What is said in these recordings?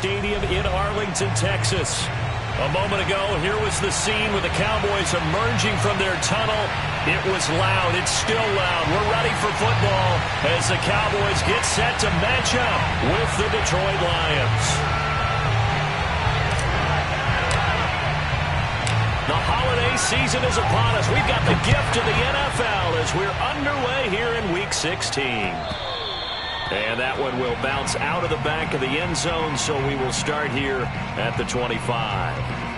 Stadium in Arlington, Texas. A moment ago, here was the scene with the Cowboys emerging from their tunnel. It was loud. It's still loud. We're ready for football as the Cowboys get set to match up with the Detroit Lions. The holiday season is upon us. We've got the gift of the NFL as we're underway here in Week 16. And that one will bounce out of the back of the end zone, so we will start here at the 25.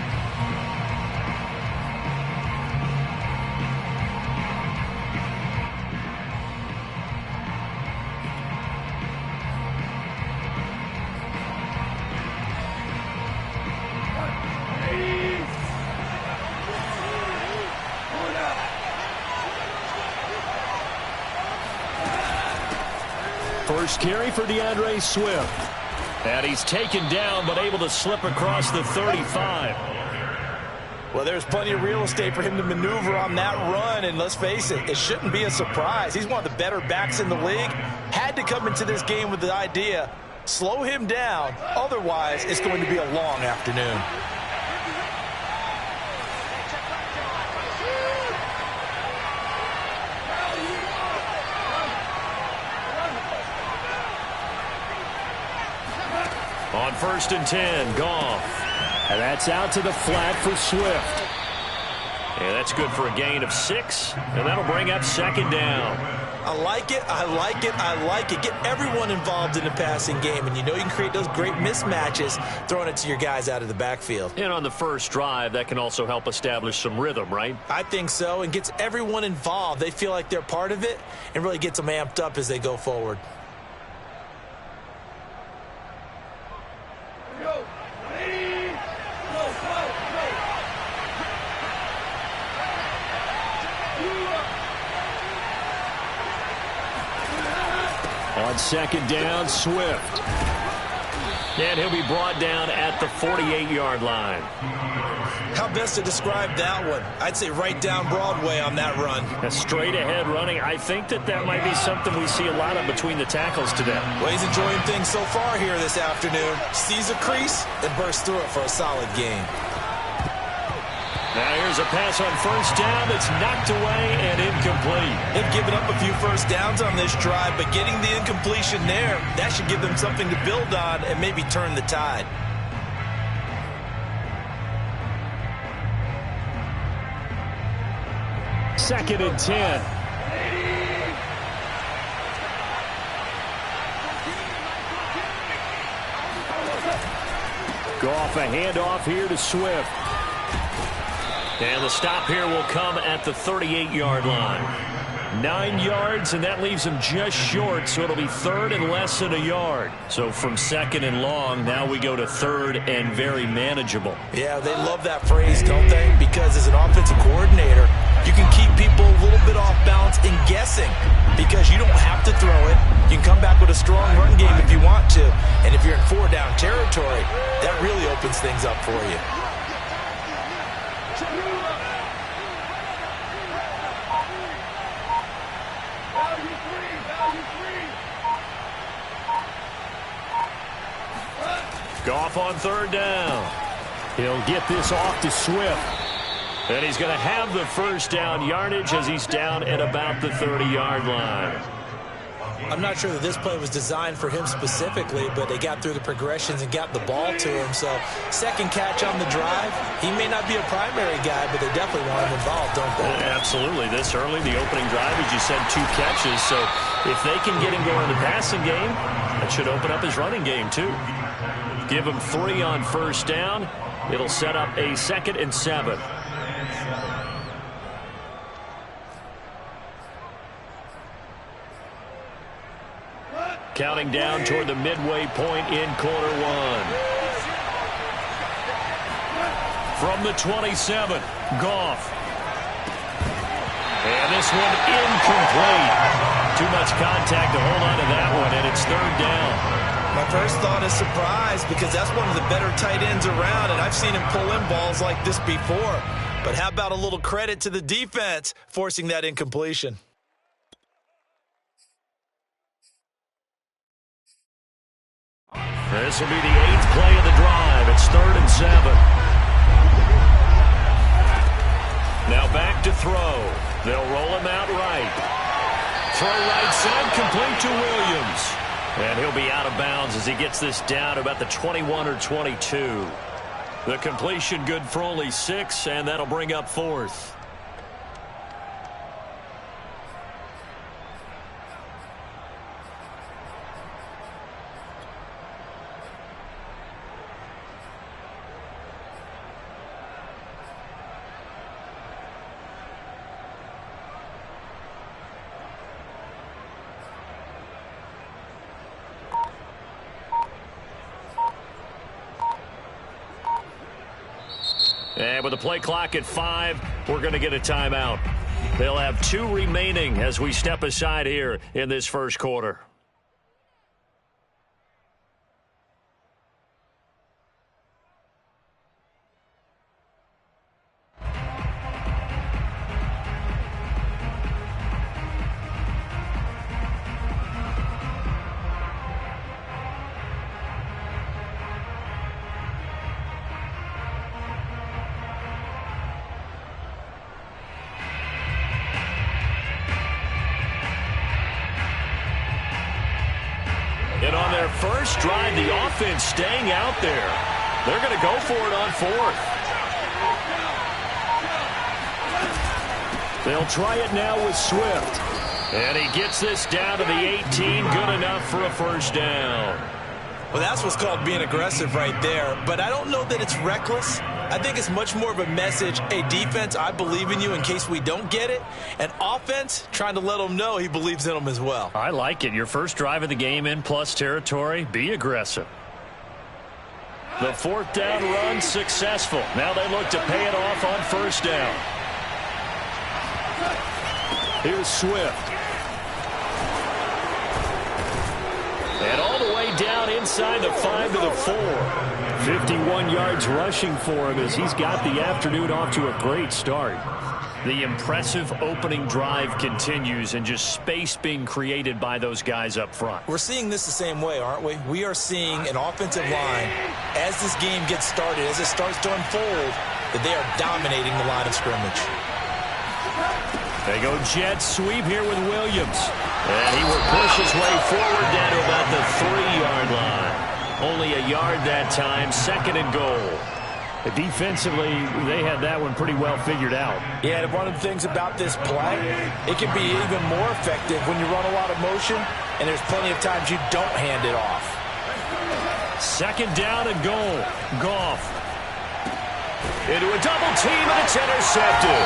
First carry for DeAndre Swift. And he's taken down, but able to slip across the 35. Well, there's plenty of real estate for him to maneuver on that run, and let's face it, it shouldn't be a surprise. He's one of the better backs in the league. Had to come into this game with the idea, slow him down, otherwise it's going to be a long afternoon. On 1st and 10, Goff. And that's out to the flat for Swift. And that's good for a gain of 6. And that'll bring up 2nd down. I like it, I like it, I like it. Get everyone involved in the passing game. And you know you can create those great mismatches throwing it to your guys out of the backfield. And on the first drive, that can also help establish some rhythm, right? I think so, and gets everyone involved. They feel like they're part of it and really gets them amped up as they go forward. On 2nd down, Swift. And he'll be brought down at the 48-yard line. How best to describe that one? I'd say right down Broadway on that run. A straight-ahead running. I think that might be something we see a lot of between the tackles today. Well, he's enjoying things so far here this afternoon. Sees a crease and bursts through it for a solid gain. Now here's a pass on 1st down that's knocked away and incomplete. They've given up a few first downs on this drive, but getting the incompletion there, that should give them something to build on and maybe turn the tide. Second and 10. Goff, a handoff here to Swift. And the stop here will come at the 38-yard line. 9 yards, and that leaves him just short, so it'll be 3rd and less than a yard. So from 2nd and long, now we go to 3rd and very manageable. Yeah, they love that phrase, don't they? Because as an offensive coordinator, you can keep people a little bit off balance and guessing because you don't have to throw it. You can come back with a strong run game if you want to. And if you're in 4-down territory, that really opens things up for you. Goff on 3rd down. He'll get this off to Swift. And he's going to have the 1st down yardage as he's down at about the 30-yard line. I'm not sure that this play was designed for him specifically, but they got through the progressions and got the ball to him. So 2nd catch on the drive. He may not be a primary guy, but they definitely want him involved, don't they? Absolutely. This early, the opening drive, as you said, 2 catches. So if they can get him going in the passing game, that should open up his running game too. Give him 3 on 1st down. It'll set up a 2nd and 7. Counting down toward the midway point in quarter 1. From the 27, Goff. And this one incomplete. Too much contact to hold on to that one, and it's 3rd down. My first thought is surprise because that's one of the better tight ends around, and I've seen him pull in balls like this before. But how about a little credit to the defense forcing that incompletion? This will be the 8th play of 7. Now back to throw. They'll roll him out right. Throw right side, complete to Williams. And he'll be out of bounds as he gets this down about the 21 or 22. The completion good for only 6, and that'll bring up 4th. And with the play clock at 5, we're going to get a timeout. They'll have 2 remaining as we step aside here in this first quarter. And on their first drive, the offense staying out there. They're going to go for it on 4th. They'll try it now with Swift. And he gets this down to the 18. Good enough for a first down. Well, that's what's called being aggressive right there. But I don't know that it's reckless. I think it's much more of a message. Hey, defense, I believe in you in case we don't get it. And offense, trying to let them know he believes in them as well. I like it. Your first drive of the game in plus territory. Be aggressive. The 4th down run successful. Now they look to pay it off on first down. Here's Swift. And all the way down inside the 5 to the 4. 51 yards rushing for him as he's got the afternoon off to a great start. The impressive opening drive continues and just space being created by those guys up front. We're seeing this the same way, aren't we? We are seeing an offensive line, as this game gets started, as it starts to unfold, that they are dominating the line of scrimmage. They go jet sweep here with Williams. And he will push his way forward down to about the 3-yard line. Only a yard that time, 2nd and goal. Defensively, they had that one pretty well figured out. Yeah, and one of the things about this play, it can be even more effective when you run a lot of motion, and there's plenty of times you don't hand it off. 2nd down and goal. Goff. Into a double team, and it's intercepted.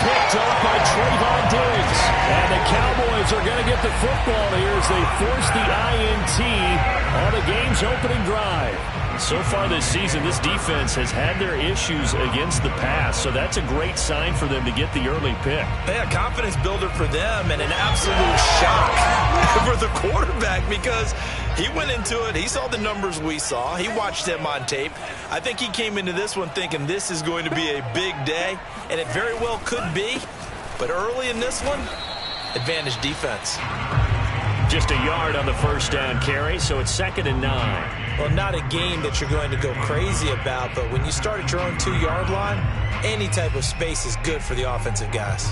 Picked up by Trayvon Diggs. And the Cowboys are going to get the football here as they force the INT on the game's opening drive. So far this season, this defense has had their issues against the pass, so that's a great sign for them to get the early pick. Yeah, confidence builder for them and an absolute shock for the quarterback because he went into it. He saw the numbers we saw. He watched them on tape. I think he came into this one thinking this is going to be a big day, and it very well could be. But early in this one, advantage defense. Just a yard on the first down carry, so it's 2nd and 9. Well, not a game that you're going to go crazy about, but when you start at your own 2-yard line, any type of space is good for the offensive guys.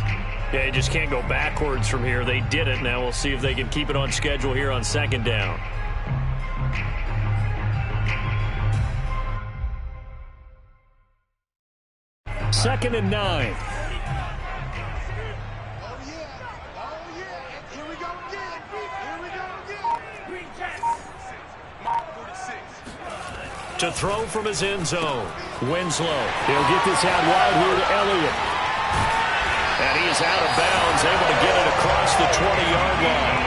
Yeah, you just can't go backwards from here. They did it. Now we'll see if they can keep it on schedule here on 2nd down. Second and 9. To throw from his end zone. Winslow. He'll get this out wide here to Elliott. And he is out of bounds, able to get it across the 20-yard line.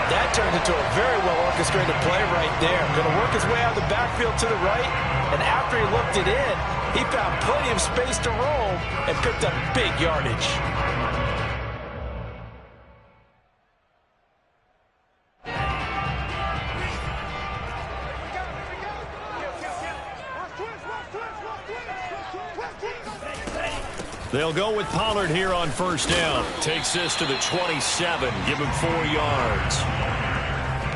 That turned into a very well-orchestrated play right there. Going to work his way out of the backfield to the right. And after he looked it in, he found plenty of space to roll and picked up big yardage. They'll go with Pollard here on first down. Takes this to the 27. Give him 4 yards.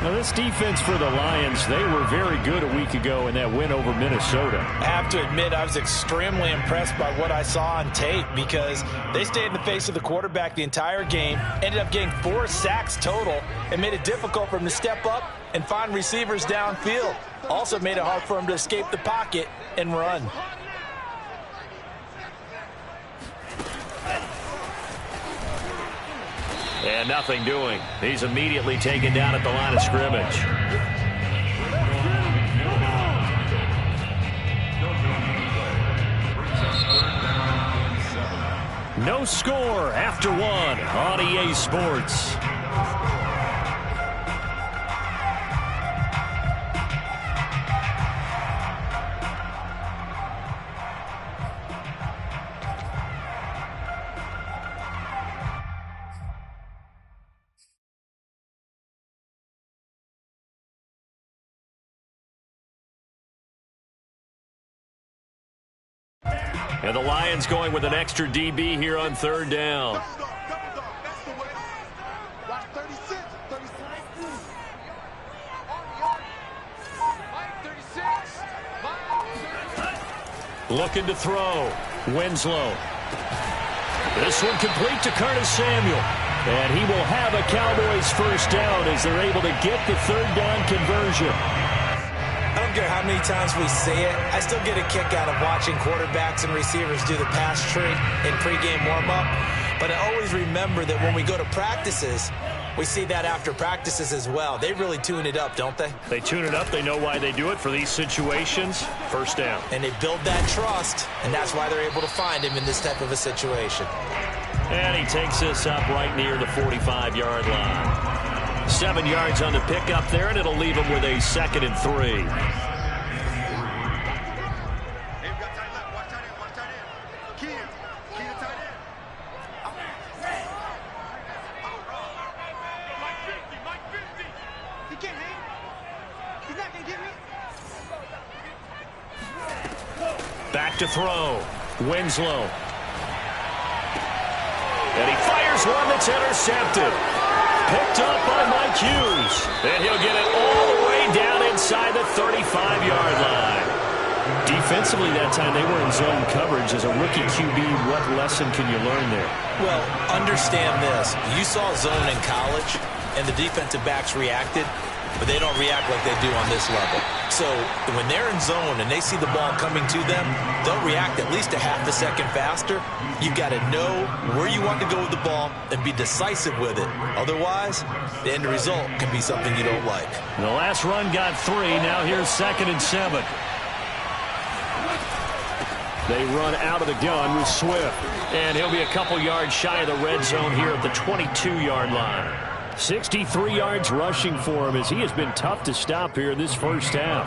Now, this defense for the Lions, they were very good a week ago in that win over Minnesota. I have to admit, I was extremely impressed by what I saw on tape because they stayed in the face of the quarterback the entire game, ended up getting 4 sacks total, and made it difficult for him to step up and find receivers downfield. Also made it hard for him to escape the pocket and run. And nothing doing. He's immediately taken down at the line of scrimmage. No score after 1 on EA Sports. And the Lions going with an extra DB here on 3rd down. Looking to throw. Winslow. This one complete to Curtis Samuel. And he will have a Cowboys first down as they're able to get the 3rd down conversion. I don't care how many times we say it, I still get a kick out of watching quarterbacks and receivers do the pass tree in pregame warm-up. But I always remember that when we go to practices, we see that after practices as well. They really tune it up, don't they? They tune it up. They know why they do it for these situations. First down. And they build that trust, and that's why they're able to find him in this type of a situation. And he takes this up right near the 45-yard line. 7 yards on the pickup there, and it'll leave him with a 2nd and 3. Back to throw. Winslow. And he fires one that's intercepted. Picked up by Mike Hughes. And he'll get it all the way down inside the 35-yard line. Defensively that time, they were in zone coverage. As a rookie QB, what lesson can you learn there? Well, understand this. You saw zone in college, and the defensive backs reacted, but they don't react like they do on this level. So when they're in zone and they see the ball coming to them, they'll react at least a half a second faster. You've got to know where you want to go with the ball and be decisive with it. Otherwise, the end result can be something you don't like. The last run got 3. Now here's 2nd and 7. They run out of the gun with Swift. And he'll be a couple yards shy of the red zone here at the 22-yard line. 63 yards rushing for him as he has been tough to stop here in this first half.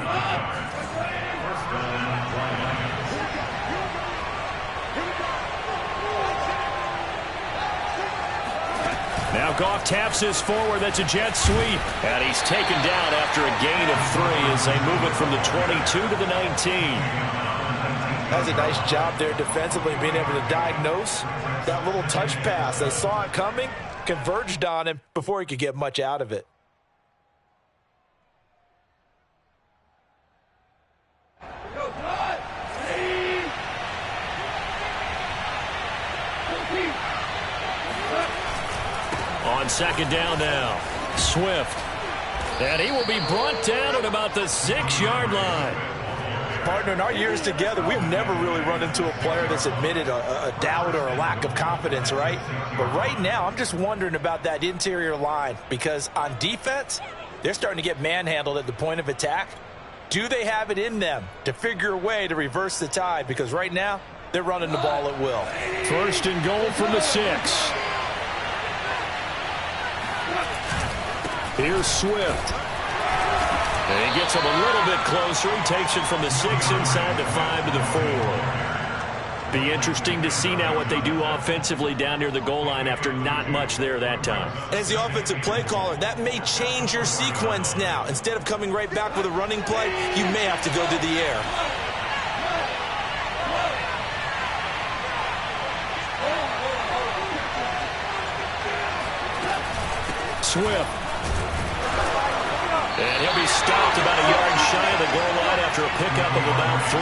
Now Goff taps this forward. That's a jet sweep. And he's taken down after a gain of 3 as they move it from the 22 to the 19. That's a nice job there defensively, being able to diagnose that little touch pass. They saw it coming, converged on him before he could get much out of it. On 2nd down now, Swift. And he will be brought down at about the 6-yard line. Partner, in our years together, we've never really run into a player that's admitted a doubt or a lack of confidence, right? But right now, I'm just wondering about that interior line because on defense, they're starting to get manhandled at the point of attack. Do they have it in them to figure a way to reverse the tide? Because right now, they're running the ball at will. 1st and goal from the 6. Here's Swift. And he gets him a little bit closer. He takes it from the 6 inside the 5 to the 4. Be interesting to see now what they do offensively down near the goal line after not much there that time. As the offensive play caller, that may change your sequence now. Instead of coming right back with a running play, you may have to go to the air. Swift. was stopped about a yard shy of the goal line after a pickup of about 3.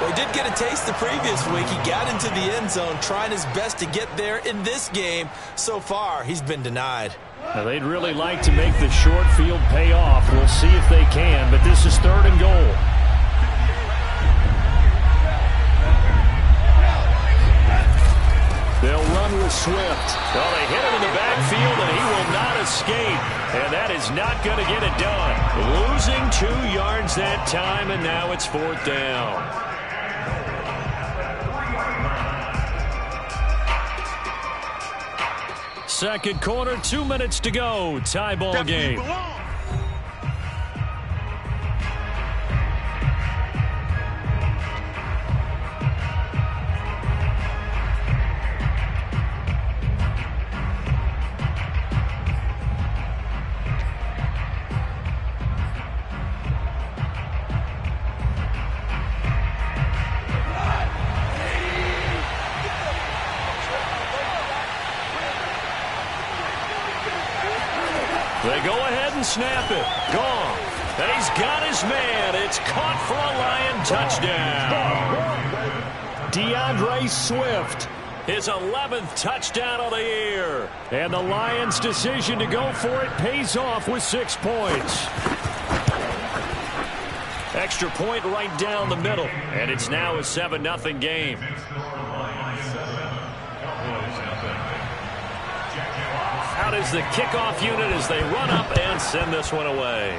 Well, he did get a taste the previous week. He got into the end zone trying his best to get there in this game. So far, he's been denied. Now, they'd really like to make the short field pay off. We'll see if they can, but this is 3rd and goal. They'll run with Swift. Well, they hit him in the backfield, and he will not escape. And that is not going to get it done. Losing 2 yards that time, and now it's 4th down. Second quarter, 2 minutes to go. Tie ball game. They go ahead and snap it. Gone. And he's got his man. It's caught for a Lion touchdown. DeAndre Swift, his 11th touchdown of the year. And the Lions' decision to go for it pays off with 6 points. Extra point right down the middle. And it's now a 7-0 game. Out is the kickoff unit as they run up and send this one away.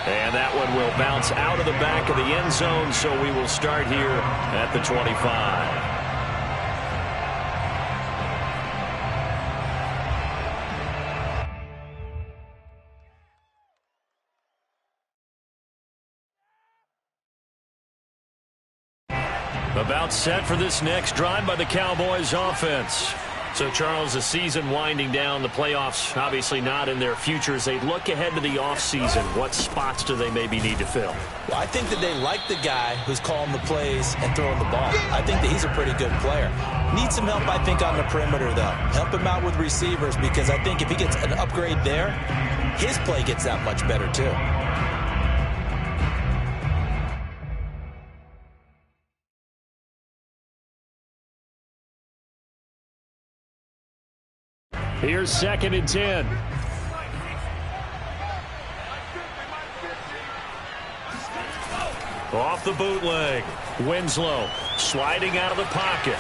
And that one will bounce out of the back of the end zone, so we will start here at the 25. About set for this next drive by the Cowboys offense. So, Charles, the season winding down, the playoffs obviously not in their future. As they look ahead to the offseason, what spots do they maybe need to fill? Well, I think that they like the guy who's calling the plays and throwing the ball. I think that he's a pretty good player. Needs some help, I think, on the perimeter, though. Help him out with receivers, because I think if he gets an upgrade there, his play gets that much better, too. Here's 2nd and 10. Off the bootleg. Winslow sliding out of the pocket.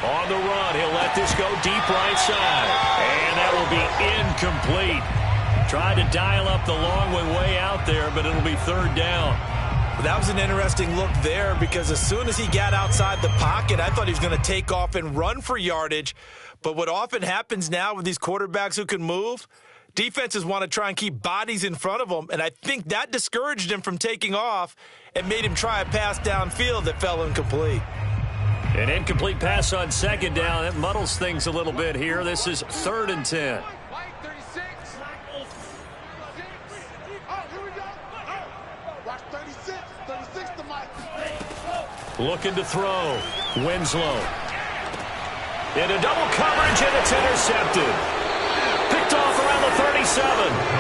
On the run, he'll let this go deep right side. And that will be incomplete. Tried to dial up the long way out there, but it'll be 3rd down. That was an interesting look there, because as soon as he got outside the pocket, I thought he was going to take off and run for yardage. But what often happens now with these quarterbacks who can move, defenses want to try and keep bodies in front of them, and I think that discouraged him from taking off and made him try a pass downfield that fell incomplete. An incomplete pass on 2nd down. It muddles things a little bit here. This is 3rd and 10. Looking to throw. Winslow. Into double coverage, and it's intercepted. Picked off around the 37.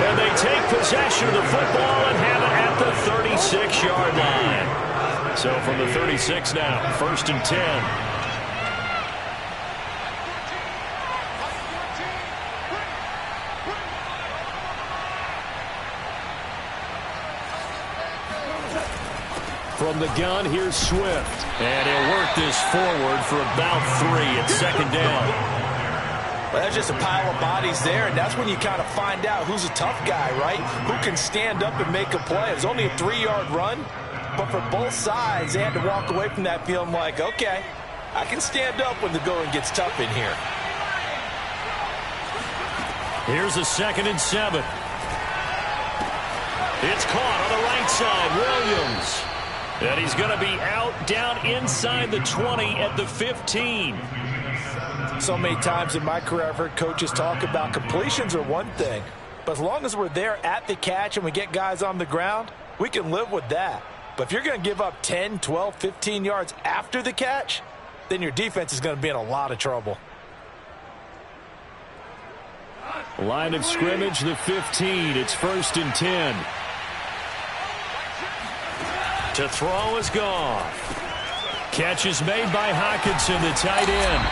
And they take possession of the football and have it at the 36-yard line. So from the 36 now, 1st and 10. From the gun, here's Swift. And he'll work this forward for about 3 at 2nd down. Well, that's just a pile of bodies there, and that's when you kind of find out who's a tough guy, right? Who can stand up and make a play. It was only a 3-yard run, but for both sides, they had to walk away from that feeling like, okay, I can stand up when the going gets tough in here. Here's a 2nd and 7. It's caught on the right side. Williams. And he's going to be out down inside the 20 at the 15. So many times in my career I've heard coaches talk about completions are one thing, but as long as we're there at the catch and we get guys on the ground, we can live with that. But if you're going to give up 10, 12, 15 yards after the catch, then your defense is going to be in a lot of trouble. Line of scrimmage, the 15. It's 1st and 10. To throw is Goff. Catch is made by Hockenson, the tight end.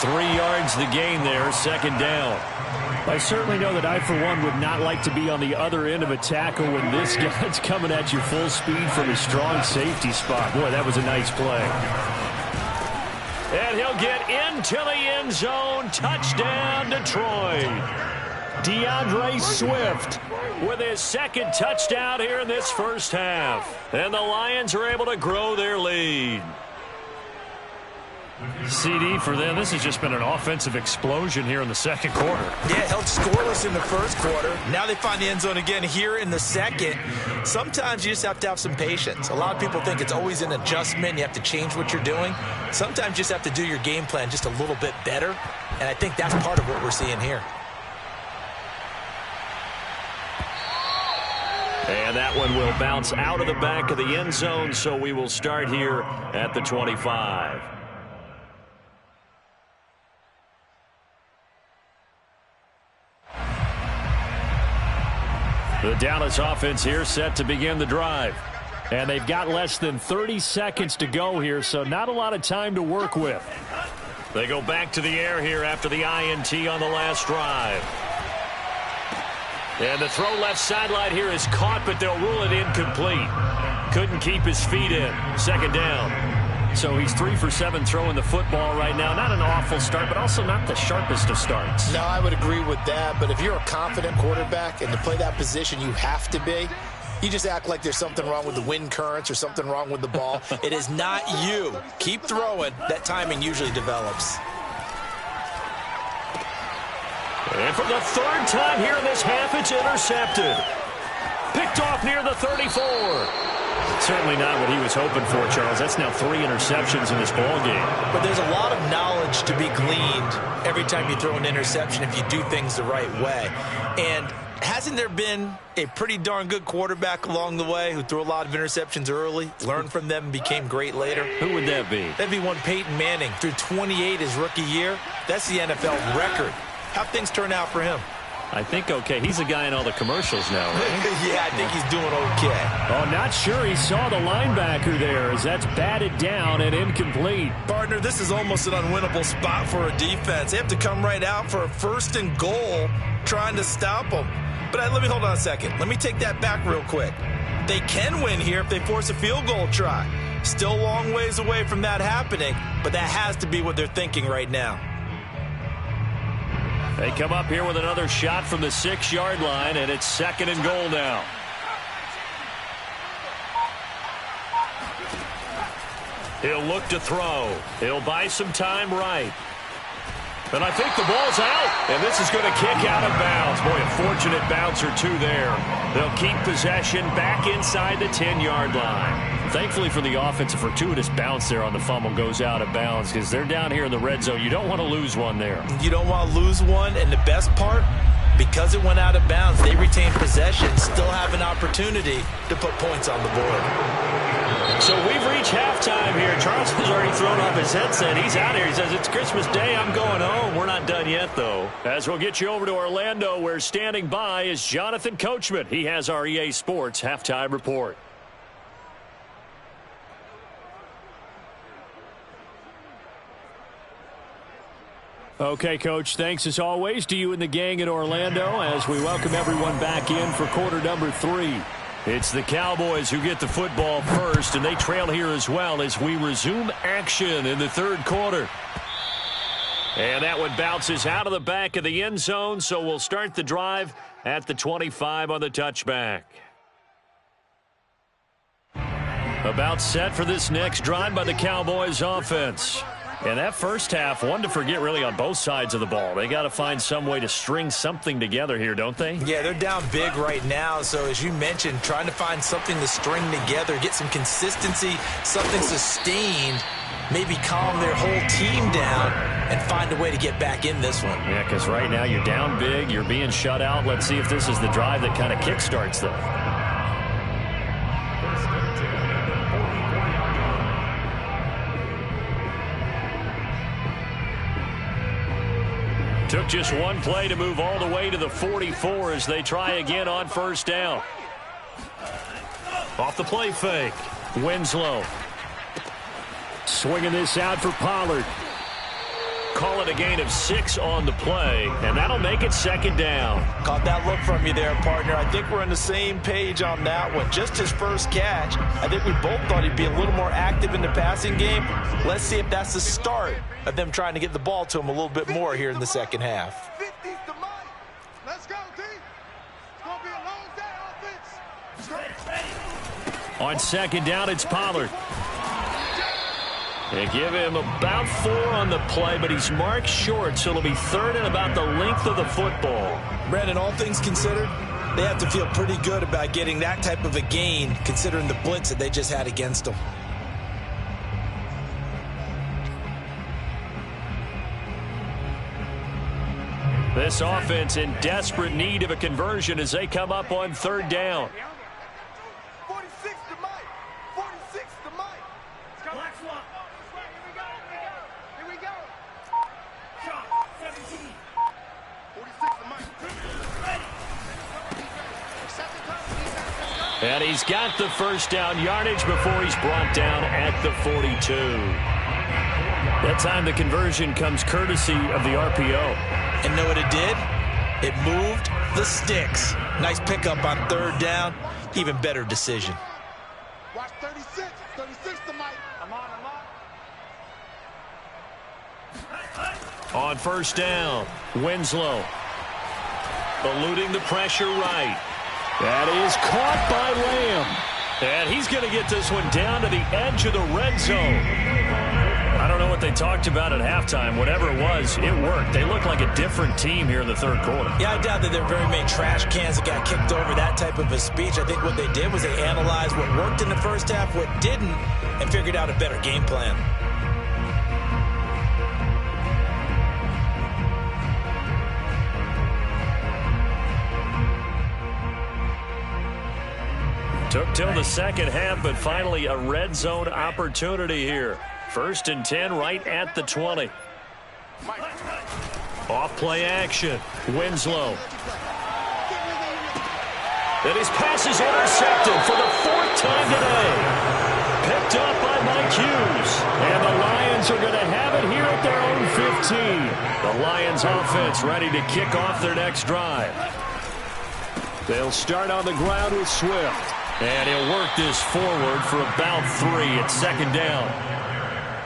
3 yards the gain there, 2nd down. I certainly know that I, for one, would not like to be on the other end of a tackle when this guy's coming at you full speed from a strong safety spot. Boy, that was a nice play. And he'll get into the end zone. Touchdown, Detroit. DeAndre Swift with his 2nd touchdown here in this first half. And the Lions are able to grow their lead. CD for them. This has just been an offensive explosion here in the 2nd quarter. Yeah, held scoreless in the 1st quarter. Now they find the end zone again here in the 2nd. Sometimes you just have to have some patience. A lot of people think it's always an adjustment. You have to change what you're doing. Sometimes you just have to do your game plan just a little bit better. And I think that's part of what we're seeing here. And that one will bounce out of the back of the end zone, so we will start here at the 25. The Dallas offense here set to begin the drive. And they've got less than 30 seconds to go here, so not a lot of time to work with. They go back to the air here after the INT on the last drive. And the throw left sideline here is caught, but they'll rule it incomplete. Couldn't keep his feet in. 2nd down. So he's 3 for 7 throwing the football right now. Not an awful start, but also not the sharpest of starts. No, I would agree with that. But if you're a confident quarterback and to play that position, you have to be. You just act like there's something wrong with the wind currents or something wrong with the ball. It is not you. Keep throwing. That timing usually develops. And for the 3rd time here in this half, it's intercepted. Picked off near the 34. Certainly not what he was hoping for, Charles. That's now 3 interceptions in this ball game. But there's a lot of knowledge to be gleaned every time you throw an interception if you do things the right way. And hasn't there been a pretty darn good quarterback along the way who threw a lot of interceptions early, learned from them, and became great later? Who would that be? That'd be one Peyton Manning. Threw 28 his rookie year. That's the NFL record. How'd things turn out for him? I think okay. He's a guy in all the commercials now, right? Yeah, I think he's doing okay. Oh, not sure he saw the linebacker there as that's batted down and incomplete. Partner, this is almost an unwinnable spot for a defense. They have to come right out for a 1st and goal trying to stop them. But let me hold on a second. Let me take that back real quick. They can win here if they force a field goal try. Still a long ways away from that happening, but that has to be what they're thinking right now. They come up here with another shot from the 6-yard line, and it's 2nd and goal now. He'll look to throw. He'll buy some time right. And I think the ball's out, and this is going to kick out of bounds. Boy, a fortunate bounce or two there. They'll keep possession back inside the 10-yard line. Thankfully for the offense, a fortuitous bounce there on the fumble goes out of bounds because they're down here in the red zone. You don't want to lose one there. You don't want to lose one, and the best part, because it went out of bounds, they retain possession, still have an opportunity to put points on the board. So we've reached halftime here. Charles has already thrown off his headset. He's out here. He says, it's Christmas Day. I'm going home. We're not done yet, though. As we'll get you over to Orlando, where standing by is Jonathan Coachman. He has our EA Sports halftime report. Okay, Coach, thanks as always to you and the gang in Orlando as we welcome everyone back in for quarter number 3. It's the Cowboys who get the football first, and they trail here as well as we resume action in the 3rd quarter. And that one bounces out of the back of the end zone, so we'll start the drive at the 25 on the touchback. About set for this next drive by the Cowboys offense. And that first half, one to forget really on both sides of the ball. They got to find some way to string something together here, don't they? Yeah, they're down big right now. So as you mentioned, trying to find something to string together, get some consistency, something sustained, maybe calm their whole team down and find a way to get back in this one. Yeah, because right now you're down big, you're being shut out. Let's see if this is the drive that kind of kickstarts them. Took just one play to move all the way to the 44 as they try again on first down. Off the play fake. Winslow. Swinging this out for Pollard. Call it a gain of 6 on the play, and that'll make it second down. Caught that look from you there, partner. I think we're on the same page on that one. Just his first catch. I think we both thought he'd be a little more active in the passing game. Let's see if that's the start of them trying to get the ball to him a little bit more here in the second half. Let's go, team. It's going to be a long day, offense. On second down, it's Pollard. They give him about 4 on the play, but he's marked short, so it'll be third and about the length of the football. Brandon, all things considered, they have to feel pretty good about getting that type of a gain, considering the blitz that they just had against them. This offense in desperate need of a conversion as they come up on third down. 46 to Mike. 46 to Mike. Let's go. Black swap. Here we go. Shot. 17. 46 to Mike. And he's got the first down yardage before he's brought down at the 42. That time the conversion comes courtesy of the RPO. And know what it did? It moved the sticks. Nice pickup on third down. Even better decision. Watch 36. 36 to Mike. I'm on. On first down, Winslow. Eluding the pressure right. That is caught by Lamb. And he's going to get this one down to the edge of the red zone. I don't know what they talked about at halftime. Whatever it was, it worked. They look like a different team here in the third quarter. Yeah, I doubt that there are very many trash cans that got kicked over, that type of a speech. I think what they did was they analyzed what worked in the first half, what didn't, and figured out a better game plan. Took till the second half, but finally a red zone opportunity here. First and 10 right at the 20. Off play action. Winslow. And his pass is intercepted for the 4th time today. Picked up by Mike Hughes. And the Lions are going to have it here at their own 15. The Lions offense ready to kick off their next drive. They'll start on the ground with Swift. And he'll work this forward for about 3 at second down.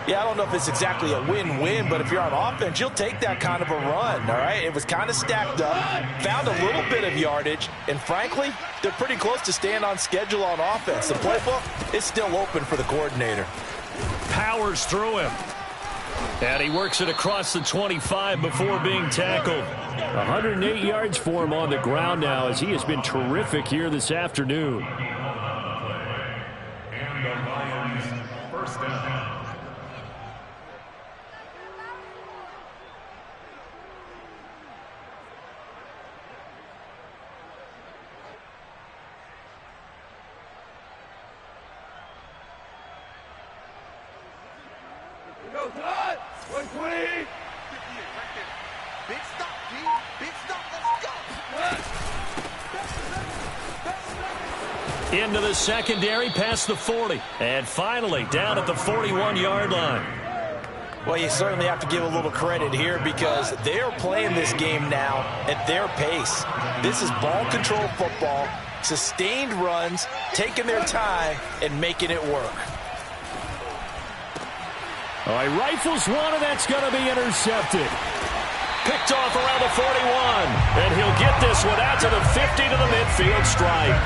Yeah, I don't know if it's exactly a win-win, but if you're on offense, you'll take that kind of a run, all right? It was kind of stacked up, found a little bit of yardage, and frankly, they're pretty close to staying on schedule on offense. The playbook is still open for the coordinator. Powers through him. And he works it across the 25 before being tackled. 108 yards for him on the ground now as he has been terrific here this afternoon. And the Lions first down. Go, Todd. 120. Big stop, G. Big stop. Let's go. Into the secondary, past the 40. And finally, down at the 41-yard line. Well, you certainly have to give a little credit here because they are playing this game now at their pace. This is ball control football, sustained runs, taking their time, and making it work. All right, rifles one, and that's going to be intercepted. Picked off around the 41, and he'll get this one out to the 50 to the midfield stripe.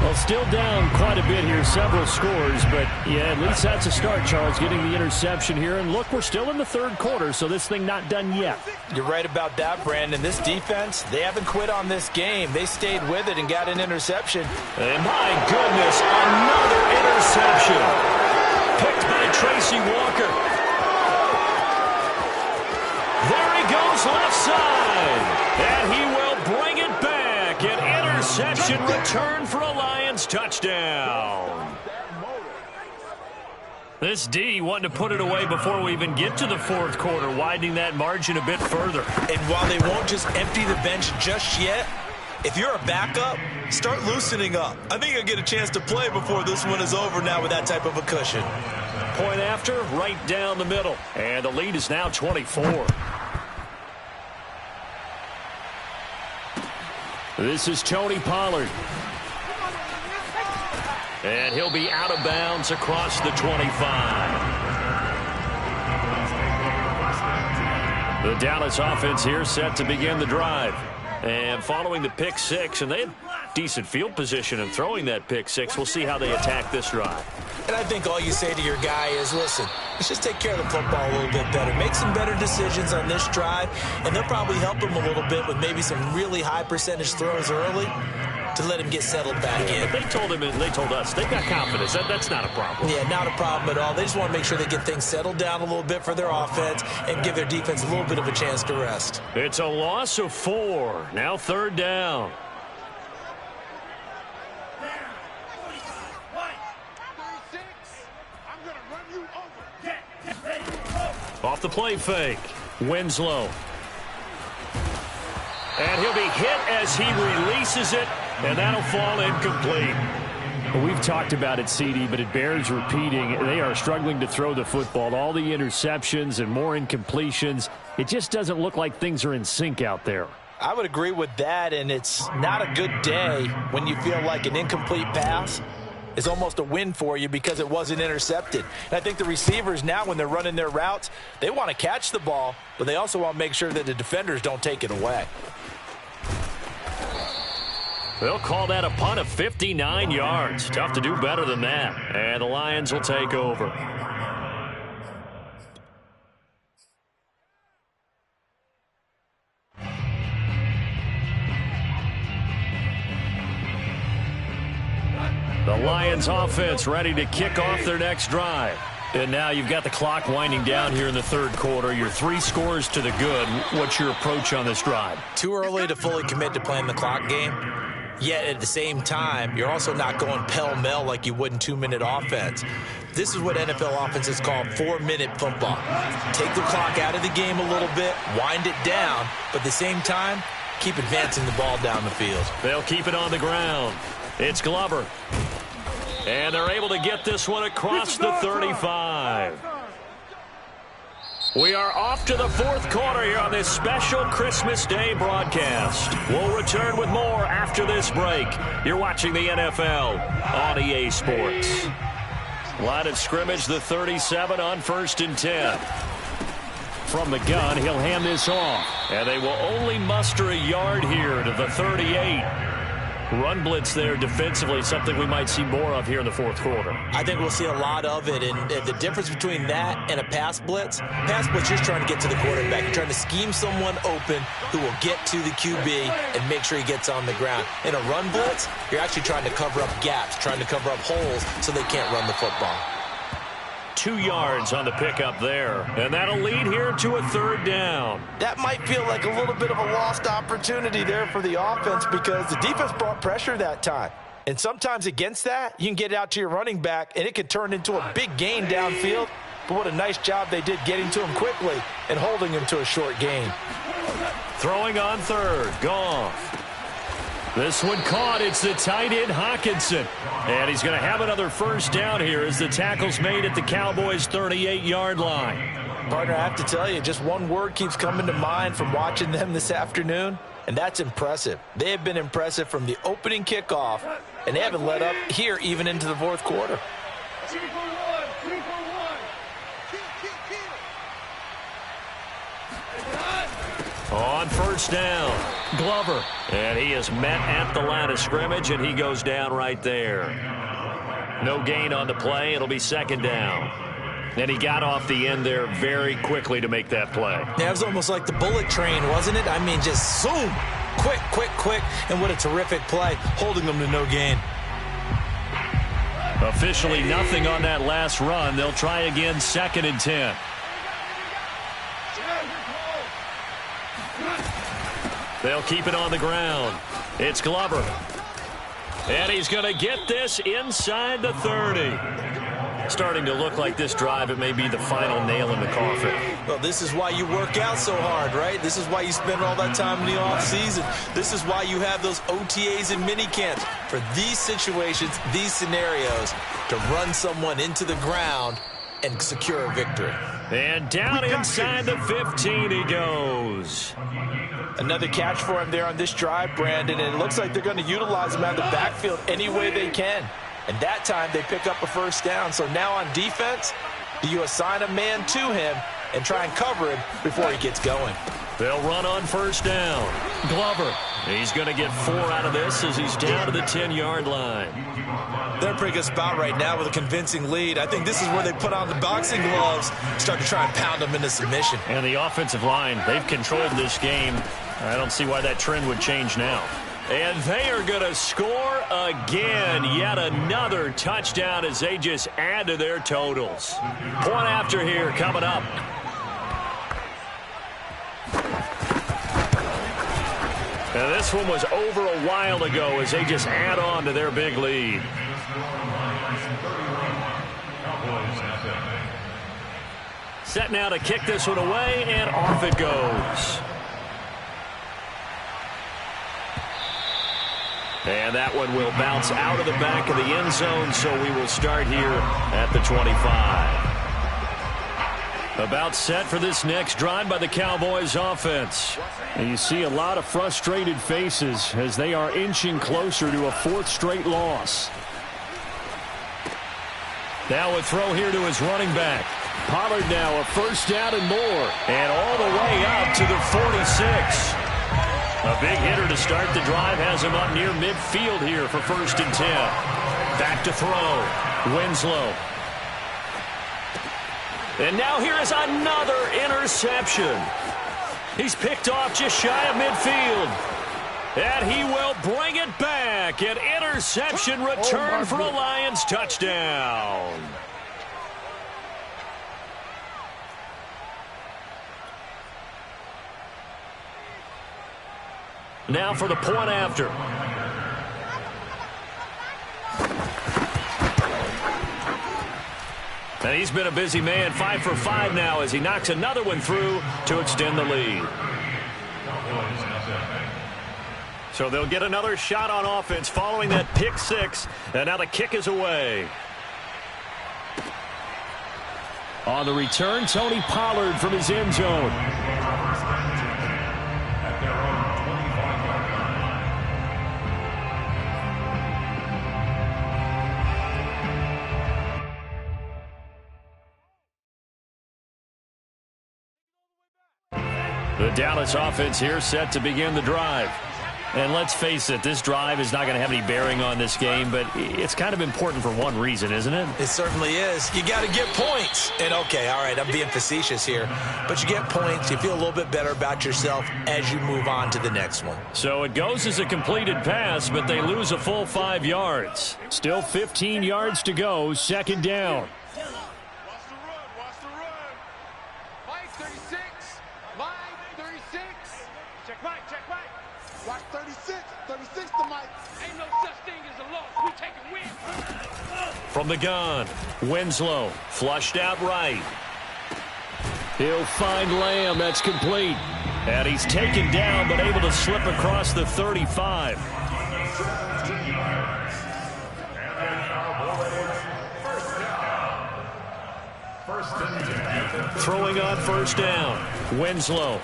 Well, still down quite a bit here, several scores, but yeah, at least that's a start, Charles, getting the interception here. And look, we're still in the third quarter, so this thing not done yet. You're right about that, Brandon. This defense, they haven't quit on this game. They stayed with it and got an interception. And my goodness, another interception. Picked by Tracy Walker. There he goes left side. And he will bring it back. An interception return for a Lions touchdown. This D wanting to put it away before we even get to the fourth quarter, widening that margin a bit further. And while they won't just empty the bench just yet, if you're a backup, start loosening up. I think you'll get a chance to play before this one is over now with that type of a cushion. Point after, right down the middle. And the lead is now 24. This is Tony Pollard. And he'll be out of bounds across the 25. The Dallas offense here set to begin the drive. And following the pick six, and they had decent field position in throwing that pick six. We'll see how they attack this drive. And I think all you say to your guy is, listen, let's just take care of the football a little bit better. Make some better decisions on this drive, and they'll probably help him a little bit with maybe some really high percentage throws early to let him get settled back in. They told him and they told us they've got confidence. That's not a problem. Yeah, not a problem at all. They just want to make sure they get things settled down a little bit for their offense and give their defense a little bit of a chance to rest. It's a loss of 4. Now third down. Off the play fake. Winslow. And he'll be hit as he releases it, and that'll fall incomplete. Well, we've talked about it, CD, but it bears repeating. They are struggling to throw the football. All the interceptions and more incompletions. It just doesn't look like things are in sync out there. I would agree with that, and it's not a good day when you feel like an incomplete pass is almost a win for you because it wasn't intercepted. And I think the receivers now, when they're running their routes, they want to catch the ball, but they also want to make sure that the defenders don't take it away. They'll call that a punt of 59 yards. Tough to do better than that. And the Lions will take over. The Lions offense ready to kick off their next drive. And now you've got the clock winding down here in the third quarter. You're 3 scores to the good. What's your approach on this drive? Too early to fully commit to playing the clock game. Yet at the same time, you're also not going pell-mell like you would in 2-minute offense. This is what NFL offenses call 4-minute football. Take the clock out of the game a little bit, wind it down, but at the same time, keep advancing the ball down the field. They'll keep it on the ground. It's Glover. And they're able to get this one across the 35. We are off to the fourth quarter here on this special Christmas Day broadcast. We'll return with more after this break. You're watching the NFL on EA Sports. Line of scrimmage, the 37 on 1st and 10. From the gun, he'll hand this off. And they will only muster a yard here to the 38. Run blitz there defensively, something we might see more of here in the fourth quarter. I think we'll see a lot of it, and the difference between that and a pass blitz, you're just trying to get to the quarterback. You're trying to scheme someone open who will get to the QB and make sure he gets on the ground. In a run blitz, you're actually trying to cover up gaps, trying to cover up holes so they can't run the football. 2 yards on the pickup there, and that'll lead here to a third down. That might feel like a little bit of a lost opportunity there for the offense because the defense brought pressure that time. And sometimes against that, you can get it out to your running back, and it could turn into a big gain downfield. But what a nice job they did getting to him quickly and holding him to a short gain. Throwing on third, Goff. This one caught. It's the tight end, Hawkinson. And he's going to have another first down here as the tackle's made at the Cowboys' 38-yard line. Partner, I have to tell you, just one word keeps coming to mind from watching them this afternoon, and that's impressive. They have been impressive from the opening kickoff, and they haven't let up here even into the fourth quarter. 2 for 1. 2 for 1. On first down, Glover. And he is met at the line of scrimmage, and he goes down right there. No gain on the play. It'll be second down. And he got off the end there very quickly to make that play. Yeah, it was almost like the bullet train, wasn't it? I mean, just zoom. Quick, quick, quick. And what a terrific play, holding them to no gain. Officially nothing on that last run. They'll try again, 2nd and 10. They'll keep it on the ground. It's Glover. And he's going to get this inside the 30. starting to look like this drive, it may be the final nail in the coffin. Well, this is why you work out so hard, right? This is why you spend all that time in the offseason. This is why you have those OTAs and mini camps. For these situations, these scenarios, to run someone into the ground and secure a victory. And down inside the 15 he goes. Another catch for him there on this drive, Brandon, and it looks like they're going to utilize him out of the backfield any way they can. And that time they pick up a first down. So now on defense, do you assign a man to him and try and cover him before he gets going? They'll run on first down. Glover, he's going to get 4 out of this as he's down to the 10-yard line. They're in a pretty good spot right now with a convincing lead. I think this is where they put on the boxing gloves, start to try and pound them into submission. And the offensive line, they've controlled this game. I don't see why that trend would change now. And they are going to score again. Yet another touchdown as they just add to their totals. Point after here coming up. And this one was over a while ago as they just add on to their big lead. Set now to kick this one away, and off it goes. And that one will bounce out of the back of the end zone, so we will start here at the 25. About set for this next drive by the Cowboys offense. And you see a lot of frustrated faces as they are inching closer to a 4th straight loss. Now a throw here to his running back. Pollard now a first down and more. And all the way up to the 46. A big hitter to start the drive has him up near midfield here for 1st and 10. Back to throw. Winslow. And now here is another interception. He's picked off just shy of midfield. And he will bring it back. An interception return for a Lions touchdown. Now for the point after. And he's been a busy man, 5 for 5 now as he knocks another one through to extend the lead. So they'll get another shot on offense following that pick 6. And now the kick is away. On the return, Tony Pollard from his end zone. The Dallas offense here set to begin the drive. And let's face it, this drive is not going to have any bearing on this game, but it's kind of important for one reason, isn't it? It certainly is. You got to get points. And, okay, all right, I'm being facetious here. But you get points. You feel a little bit better about yourself as you move on to the next one. So it goes as a completed pass, but they lose a full 5 yards. Still 15 yards to go, 2nd down. Watch 36. 36 to Mike. Ain't no such thing as a loss. We take a win. From the gun, Winslow flushed out right. He'll find Lamb. That's complete. And he's taken down but able to slip across the 35. Throwing on 1st down, Winslow.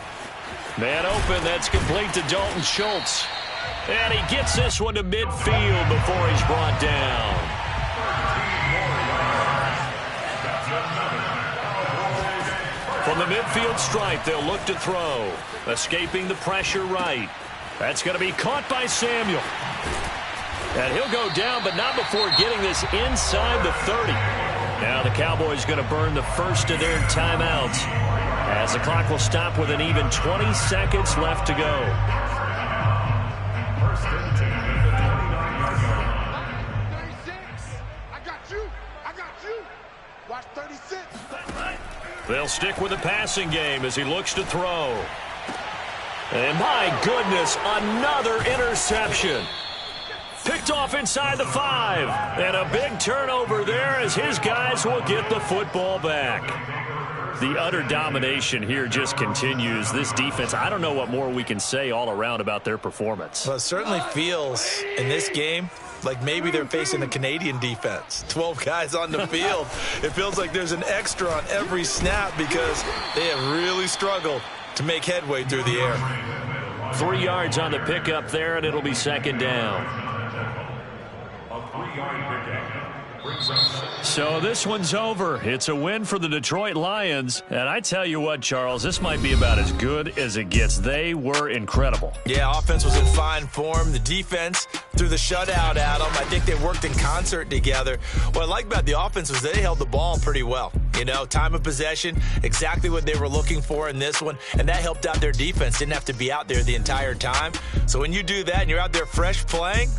Man open, that's complete to Dalton Schultz. And he gets this one to midfield before he's brought down. From the midfield stripe, they'll look to throw. Escaping the pressure right. That's going to be caught by Samuel. And he'll go down, but not before getting this inside the 30. Now the Cowboys going to burn the first of their timeouts, as the clock will stop with an even 20 seconds left to go. I got you. Watch 36. They'll stick with the passing game as he looks to throw. And my goodness, another interception. Picked off inside the 5. And a big turnover there as his guys will get the football back. The utter domination here just continues. This defense, I don't know what more we can say all around about their performance. Well, it certainly feels in this game like maybe they're facing a Canadian defense. 12 guys on the field. It feels like there's an extra on every snap because they have really struggled to make headway through the air. 3 yards on the pickup there, and it'll be second down. A 3-yard pickup. So this one's over. It's a win for the Detroit Lions. And I tell you what, Charles, this might be about as good as it gets. They were incredible. Yeah, offense was in fine form. The defense threw the shutout at them. I think they worked in concert together. What I like about the offense was they held the ball pretty well. You know, time of possession, exactly what they were looking for in this one. And that helped out their defense. Didn't have to be out there the entire time. So when you do that and you're out there fresh playing,